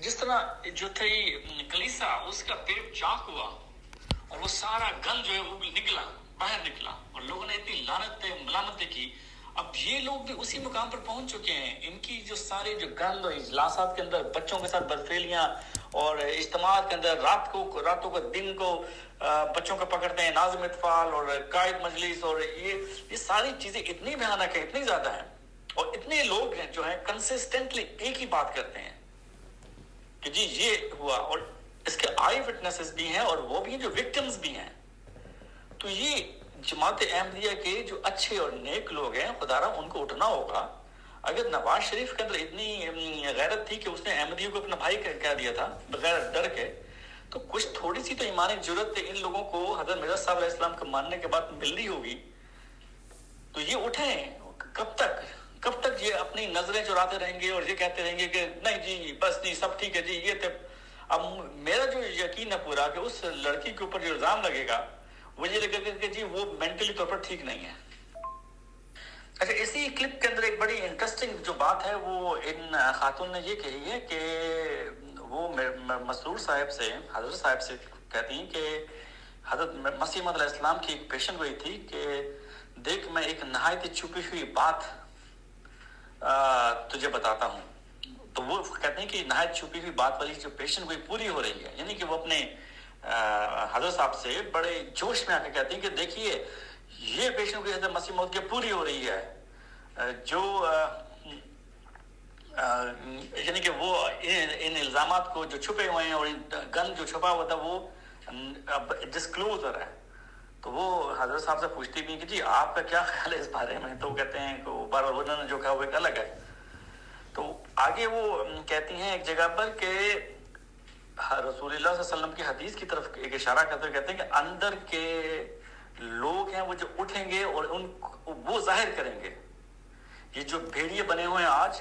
کہ جس طرح جو تھی کلیسا اس کا پیٹ چاک ہوا اور وہ سارا گند جو ہے وہ نکلا باہر نکلا اور لوگوں نے اتنی لعنتیں ملامتیں کی. اب یہ لوگ بھی اسی مقام پر پہنچ چکے ہیں. ان کی جو ساری جو گند اور اجلاسات کے اندر بچوں کے ساتھ برفیلیاں اور اجتماعات کے اندر راتوں کو دن کو بچوں کو پکڑتے ہیں, ناظم اطفال اور قائد مجلس, اور یہ ساری چیزیں اتنی بھیانک ہیں, اتنی زیادہ ہیں, اور اتنے لوگ ہیں جو ہیں کنسسٹنٹلی ایک ہی بات کرتے ہیں کہ جی یہ ہوا, اور اس کے آئی وٹنسز بھی ہیں اور وہ بھی ہیں جو وکٹمز بھی ہیں. تو یہ جماعت احمدیہ کے جو اچھے اور نیک لوگ ہیں, خدا را ان کو اٹھنا ہوگا. اگر نواز شریف کے اندر اتنی غیرت تھی کہ اس نے احمدیوں کو اپنا بھائی کہہ دیا تھا بغیر ڈر کے, تو کچھ تھوڑی سی تو ایمانی جرت ان لوگوں کو حضرت مرزا صاحب علیہ السلام کو ماننے کے بعد مل رہی ہوگی. تو یہ اٹھیں. کب تک یہ اپنی نظریں چراتے رہیں گے اور یہ کہتے رہیں گے کہ نہیں جی بس نہیں سب ٹھیک ہے جی یہ. اب میرا جو یقین ہے پورا کہ اس لڑکی کے اوپر جو الزام لگے گا وہ یہ لگے گا کہ جی وہ مینٹلی طور پر ٹھیک نہیں ہے. اچھا, اسی کلپ کے اندر ایک بڑی انٹرسٹنگ جو بات ہے وہ ان خاتون نے یہ کہی ہے کہ وہ مسرور صاحب سے, حضرت صاحب سے کہتی ہیں کہ حضرت مسیح موعود علیہ السلام کی ایک پیشن گوئی تھی کہ دیکھ میں ایک نہایت چھپی ہوئی بات تجھے بتاتا ہوں. تو وہ کہتے ہیں کہ نہایت چھپی ہوئی بات والی جو پیشن گوئی پوری ہو رہی ہے, یعنی کہ وہ اپنے حضرت صاحب سے بڑے جوش میں آ کے کہتے ہیں کہ دیکھیے یہ پیشن گوئی حضرت مسیح موعود کی پوری ہو رہی ہے, جو یعنی کہ وہ ان الزامات کو جو چھپے ہوئے ہیں اور گن جو چھپا ہوا تھا وہ ڈسکلوزر ہے. تو وہ حضرت صاحب سے پوچھتی بھی کہ جی آپ کا کیا خیال ہے اس بارے میں. تو کہتے ہیں کہ بار انہوں نے جو کہا وہ ایک الگ ہے. تو آگے وہ کہتی ہیں ایک جگہ پر کہ رسول اللہ صلی اللہ علیہ وسلم کی حدیث کی طرف ایک اشارہ کرتے ہوئے کہتے ہیں کہ اندر کے لوگ ہیں وہ جو اٹھیں گے اور وہ ظاہر کریں گے. یہ جو بھیڑیے بنے ہوئے ہیں آج,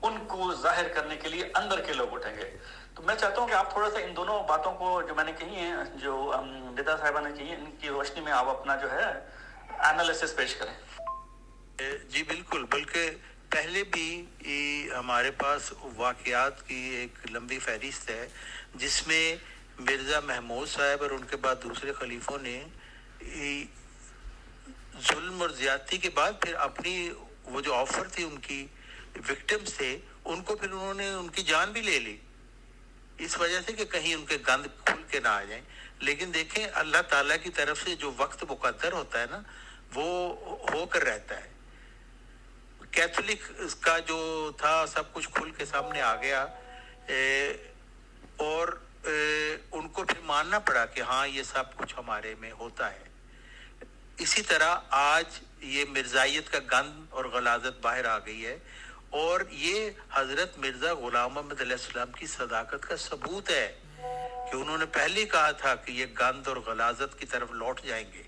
ان کو ظاہر کرنے کے لیے اندر کے لوگ اٹھیں گے. تو میں چاہتا ہوں کہ آپ تھوڑا سا ان دونوں باتوں کو جو میں نے کہی ہیں, جو ندا صاحبہ نے کہی ہیں, ان کی روشنی میں آپ اپنا جو ہے انالیسس پیش کریں. جی بالکل, بلکہ پہلے بھی ہمارے پاس واقعات کی ایک لمبی فہرست ہے جس میں مرزا محمود صاحب اور ان کے بعد دوسرے خلیفوں نے ظلم اور زیادتی کے بعد پھر اپنی وہ جو آفر تھی ان کی وکٹمز تھے ان کو پھر انہوں نے ان کی جان بھی لے لی اس وجہ سے کہ کہیں ان کے گند کھل کے نہ آ جائیں. لیکن دیکھیں اللہ تعالیٰ کی طرف سے جو وقت مقدر ہوتا ہے نا وہ ہو کر رہتا ہے. کیتھولک کا جو تھا سب کچھ کھل کے سامنے آ گیا اور ان کو پھر ماننا پڑا کہ ہاں یہ سب کچھ ہمارے میں ہوتا ہے. اسی طرح آج یہ مرزائیت کا گند اور غلاظت باہر آ گئی ہے اور یہ حضرت مرزا غلام محمد علیہ السلام کی صداقت کا ثبوت ہے کہ انہوں نے پہلے کہا تھا کہ یہ گند اور غلاظت کی طرف لوٹ جائیں گے.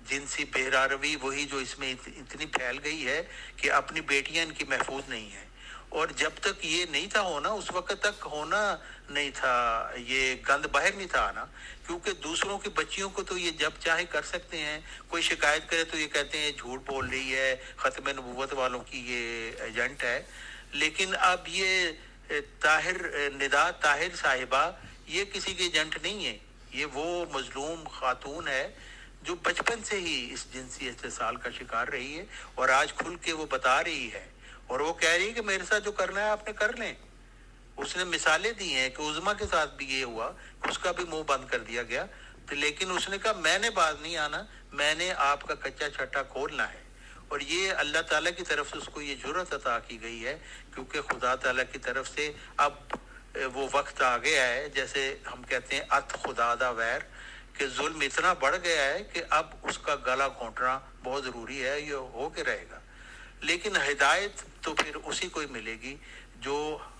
جنسی بہراروی وہی جو اس میں اتنی پھیل گئی ہے کہ اپنی بیٹیاں ان کی محفوظ نہیں ہیں, اور جب تک یہ نہیں تھا ہونا اس وقت تک ہونا نہیں تھا, یہ گند باہر نہیں تھا آنا, کیونکہ دوسروں کی بچیوں کو تو یہ جب چاہے کر سکتے ہیں. کوئی شکایت کرے تو یہ کہتے ہیں جھوٹ بول رہی ہے, ختم نبوت والوں کی یہ ایجنٹ ہے. لیکن اب یہ ندا طاہر صاحبہ یہ کسی کی ایجنٹ نہیں ہے, یہ وہ مظلوم خاتون ہے جو بچپن سے ہی اس جنسی استحصال کا شکار رہی ہے اور آج کھل کے وہ بتا رہی ہے اور وہ کہہ رہی ہے کہ میرے ساتھ جو کرنا ہے آپ نے کر لیں. اس نے مثالیں دی ہیں کہ عظما کے ساتھ بھی یہ ہوا, اس کا بھی منہ بند کر دیا گیا, لیکن اس نے کہا میں نے باز نہیں آنا, میں نے آپ کا کچا چھٹا کھولنا ہے. اور یہ اللہ تعالیٰ کی طرف سے اس کو یہ جرأت عطا کی گئی ہے کیونکہ خدا تعالیٰ کی طرف سے اب وہ وقت آ گیا ہے, جیسے ہم کہتے ہیں ات خدا دا ویر, کہ ظلم اتنا بڑھ گیا ہے کہ اب اس کا گلا گھونٹنا بہت ضروری ہے, یہ ہو کے رہے گا. لیکن ہدایت تو پھر اسی کو ہی ملے گی جو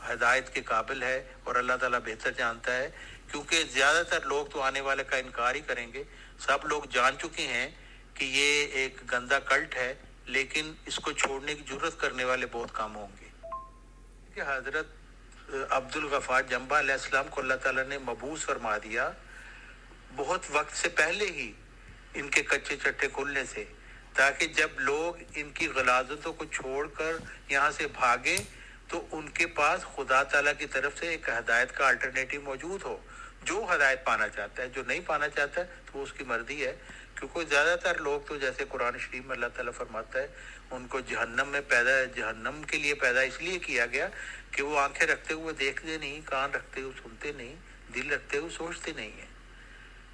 ہدایت کے قابل ہے, اور اللہ تعالیٰ بہتر جانتا ہے کیونکہ زیادہ تر لوگ تو آنے والے کا انکار ہی کریں گے. سب لوگ جان چکے ہیں کہ یہ ایک گندا کلٹ ہے, لیکن اس کو چھوڑنے کی جرأت کرنے والے بہت کم ہوں گے. کہ حضرت عبد الغفار جنبہ علیہ السلام کو اللہ تعالیٰ نے مبعوث فرما دیا بہت وقت سے پہلے ہی ان کے کچے چٹے کھلنے سے, تاکہ جب لوگ ان کی غلاظتوں کو چھوڑ کر یہاں سے بھاگیں تو ان کے پاس خدا تعالیٰ کی طرف سے ایک ہدایت کا الٹرنیٹو موجود ہو. جو ہدایت پانا چاہتا ہے, جو نہیں پانا چاہتا ہے تو وہ اس کی مرضی ہے. کیونکہ زیادہ تر لوگ تو جیسے قرآن شریف میں اللہ تعالیٰ فرماتا ہے ان کو جہنم کے لیے پیدا اس لیے کیا گیا کہ وہ آنکھیں رکھتے ہوئے دیکھتے نہیں, کان رکھتے ہوئے سنتے نہیں, دل رکھتے ہوئے سوچتے نہیں ہیں.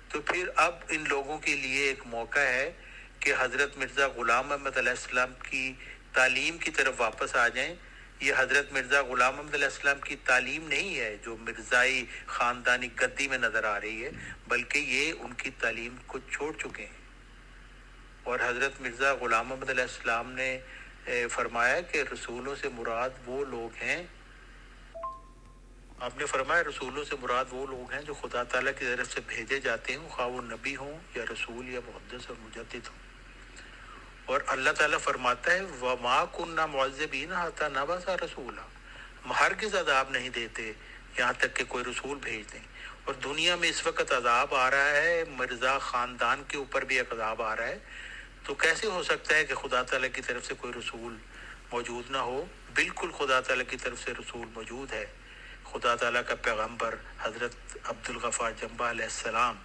تو پھر اب ان لوگوں کے لیے ایک موقع ہے کہ حضرت مرزا غلام احمد علیہ السلام کی تعلیم کی طرف واپس آ جائیں. یہ حضرت مرزا غلام احمد علیہ السلام کی تعلیم نہیں ہے جو مرزائی خاندانی گدی میں نظر آ رہی ہے, بلکہ یہ ان کی تعلیم کو چھوڑ چکے ہیں. اور حضرت مرزا غلام احمد علیہ السلام نے فرمایا کہ رسولوں سے مراد وہ لوگ ہیں, آپ نے فرمایا رسولوں سے مراد وہ لوگ ہیں جو خدا تعالیٰ کی طرف سے بھیجے جاتے ہیں, خواہ وہ نبی ہوں یا رسول یا محدث اور مجدد ہوں. اور اللہ تعالیٰ فرماتا ہے وَمَا كُنَّا مُعَذِّبِينَ حَتَّى نَبْعَثَ رَسُولًا, ہم ہرگز عذاب نہیں دیتے یہاں تک کہ کوئی رسول بھیج دیں. اور دنیا میں اس وقت عذاب آ رہا ہے, مرزا خاندان کے اوپر بھی ایک عذاب آ رہا ہے. تو کیسے ہو سکتا ہے کہ خدا تعالیٰ کی طرف سے کوئی رسول موجود نہ ہو؟ بالکل خدا تعالیٰ کی طرف سے رسول موجود ہے. خدا تعالیٰ کا پیغمبر حضرت عبدالغفار جنبہ علیہ السلام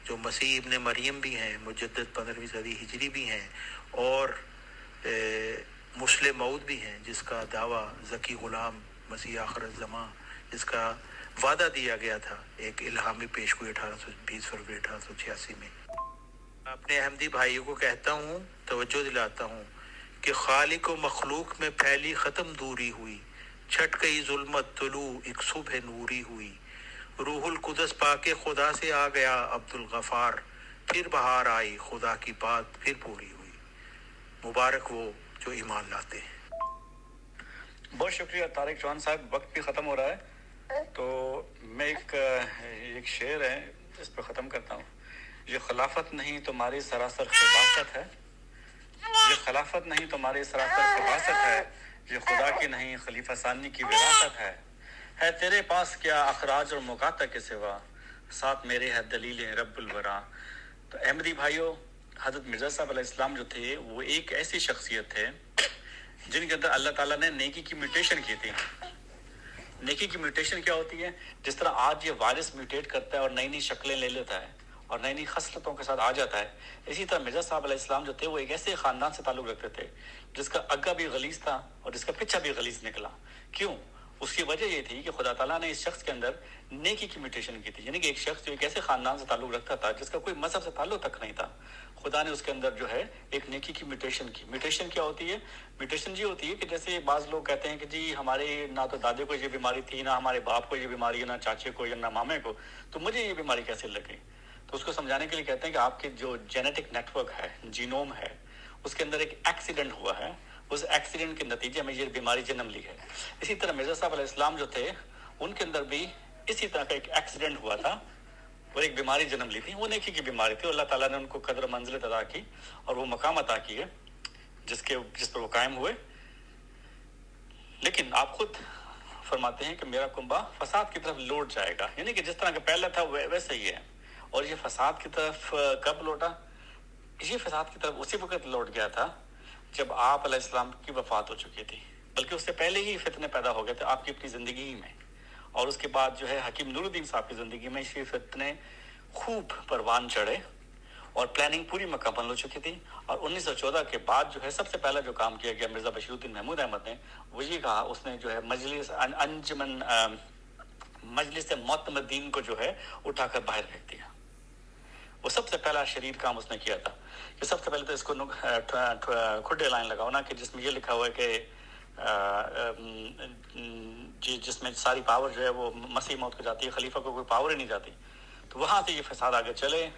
جو مسیح ابن مریم بھی ہیں, مجدد 15ویں صدی ہجری بھی ہیں, اور مسلم موعود بھی ہیں جس کا دعویٰ ذکی غلام مسیح آخر الزماں جس کا وعدہ دیا گیا تھا ایک الہامی پیشگوئی 20 فروری 1886 میں. اپنے احمدی بھائیوں کو کہتا ہوں, توجہ دلاتا ہوں کہ خالق و مخلوق میں پھیلی ختم دوری ہوئی, چھٹ گئی ظلمت طلوع ایک صبح نوری ہوئی. روح القدس پاک خدا سے آ گیا عبدالغفار, پھر بہار آئی خدا کی بات پھر پوری ہوئی. مبارک وہ جو ایمان لاتے ہیں. بہت شکریہ طارق چوہان صاحب. وقت بھی ختم ہو رہا ہے تو میں ایک شعر ہے اس پہ ختم کرتا ہوں. یہ خلافت نہیں تمہاری سراسر خباثت ہے, یہ خلافت نہیں تمہاری سراسر خباثت ہے, یہ خدا کی نہیں خلیفہ ثانی کی وراثت ہے تیرے پاس کیا اخراج اور مقاطع کے سوا, ساتھ میرے ہے دلیل رب الورا. تو احمدی بھائیوں, حضرت مرزا صاحب علیہ السلام جو تھے وہ ایک ایسی شخصیت تھے جن کے اندر اللہ تعالیٰ نے نیکی کی میوٹیشن کی تھی. نیکی کی میوٹیشن کیا ہوتی ہے؟ جس طرح آج یہ وائرس میوٹیٹ کرتا ہے اور نئی نئی شکلیں لے لیتا ہے اور نئی نئی خصلتوں کے ساتھ آ جاتا ہے, اسی طرح مرزا صاحب علیہ السلام جو تھے وہ ایک ایسے خاندان سے تعلق رکھتے تھے جس کا اگا بھی غلیظ تھا اور جس کا پچھا بھی غلیظ نکلا. کیوں؟ اس کی وجہ یہ تھی کہ خدا تعالیٰ نے اس شخص کے اندر نیکی کی میوٹیشن کی تھی. یعنی کہ ایک شخص جو ایک ایسے خاندان سے تعلق رکھتا تھا جس کا کوئی مذہب سے تعلق تک نہیں تھا, خدا نے اس کے اندر جو ہے ایک نیکی کی میوٹیشن کی. میوٹیشن کیا ہوتی ہے؟ میوٹیشن یہ ہوتی ہے کہ جیسے بعض لوگ کہتے ہیں کہ جی ہمارے نہ تو دادے کو یہ بیماری تھی, نہ ہمارے باپ کو یہ بیماری ہے, نہ چاچے کو یا نہ مامے کو, تو مجھے یہ بیماری کیسے لگ گئی؟ تو اس کو سمجھانے کے لیے کہتے ہیں کہ آپ کے جو جینیٹک نیٹ ورک ہے, جینوم ہے, اس کے اندر ایک ایکسیڈنٹ ہوا ہے, اس ایکسیڈنٹ کے نتیجے میں یہ بیماری جنم لی ہے. اسی طرح مرزا صاحب علیہ السلام جو تھے ان کے اندر بھی اسی طرح کا ایک ایکسیڈنٹ ہوا تھا اور ایک بیماری جنم لی تھی. وہ نیکی کی بیماری تھی. اللہ تعالیٰ نے ان کو قدر منزلت عطا کی اور وہ مقام عطا کیے جس پر وہ قائم ہوئے. لیکن آپ خود فرماتے ہیں کہ میرا کنبہ فساد کی طرف لوٹ جائے گا, یعنی کہ جس طرح کا پہلا تھا ویسے ہی ہے. اور یہ فساد کی طرف کب لوٹا؟ یہ فساد کی طرف اسی وقت لوٹ گیا تھا جب آپ علیہ السلام کی وفات ہو چکی تھی, بلکہ اس سے پہلے ہی فتنے پیدا ہو گئے تھے آپ کی اپنی زندگی میں. اور اس کے بعد جو ہے حکیم نور الدین صاحب کی زندگی میں یہ فتنے خوب پروان چڑھے اور پلاننگ پوری مکمل ہو چکی تھی. اور 1914 کے بعد جو ہے سب سے پہلا جو کام کیا گیا مرزا بشیر الدین محمود احمد نے, وہ یہ کہا, اس نے جو ہے مجلس معتمدین کو جو ہے اٹھا کر باہر پھینک دیا. وہ سب سے پہلا شریر کام اس نے کیا تھا کہ سب سے پہلے تو اس کو کھڈے لائن لگاؤ نا, کہ جس میں یہ لکھا ہوا ہے کہ جس میں ساری پاور جو ہے وہ مسیح موت کو جاتی ہے, خلیفہ کو کوئی پاور ہی نہیں جاتی. تو وہاں سے یہ فساد آگے چلے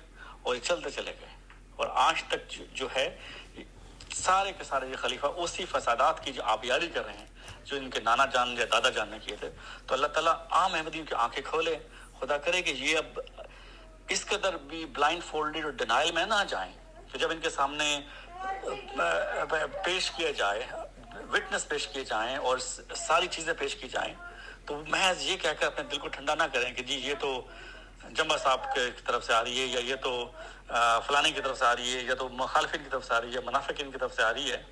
اور یہ چلتے چلے گئے اور آج تک جو ہے سارے کے سارے یہ خلیفہ اسی فسادات کی جو آبیاری کر رہے ہیں جو ان کے نانا جان یا دادا جان نے کیے تھے. تو اللہ تعالیٰ عام احمدیوں کی آنکھیں کھولے, خدا کرے کہ یہ اب اس قدر بھی بلائنڈ فولڈڈ اور ڈینائل میں نہ جائیں کہ جب ان کے سامنے پیش کیا جائے, وٹنس پیش کیے جائیں اور ساری چیزیں پیش کی جائیں, تو محض یہ کہہ کر اپنے دل کو ٹھنڈا نہ کریں کہ جی یہ تو جمبا صاحب کی طرف سے آ رہی ہے, یا یہ تو فلانے کی طرف سے آ رہی ہے, یا تو مخالفین کی طرف سے آ رہی ہے, منافقین کی طرف سے آ رہی ہے.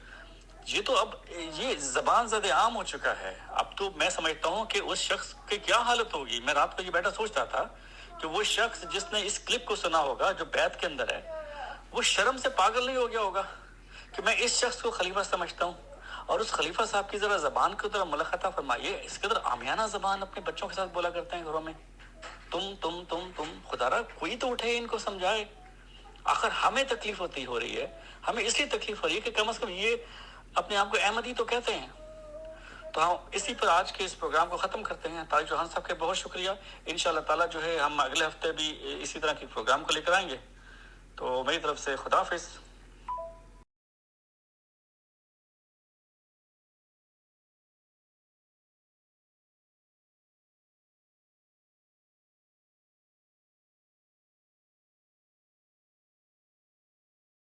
یہ تو اب یہ زبان زد عام ہو چکا ہے. اب تو میں سمجھتا ہوں کہ اس شخص کی کیا حالت ہوگی. میں رات کو یہ بیٹھا سوچتا تھا کہ وہ شخص جس نے اس کلپ کو سنا ہوگا جو بیت کے اندر ہے, وہ شرم سے پاگل نہیں ہو گیا ہوگا کہ میں اس شخص کو خلیفہ سمجھتا ہوں. اور اس خلیفہ صاحب کی ذرا زبان کو ذرا ملخصہ فرمائیے. اس کے اندر عامیانہ زبان اپنے بچوں کے ساتھ بولا کرتے ہیں گھروں میں, تم خدا را کوئی تو اٹھے ان کو سمجھائے. آخر ہمیں تکلیف ہو رہی ہے, ہمیں اس لیے تکلیف ہو رہی ہے کہ کم از کم یہ اپنے آپ کو احمدی تو کہتے ہیں. تو ہم اسی پر آج کے اس پروگرام کو ختم کرتے ہیں. طارق چوہان صاحب کے بہت شکریہ. انشاءاللہ تعالیٰ جو ہے ہم اگلے ہفتے بھی اسی طرح کے پروگرام کو لے کر آئیں گے. تو میری طرف سے خدا حافظ.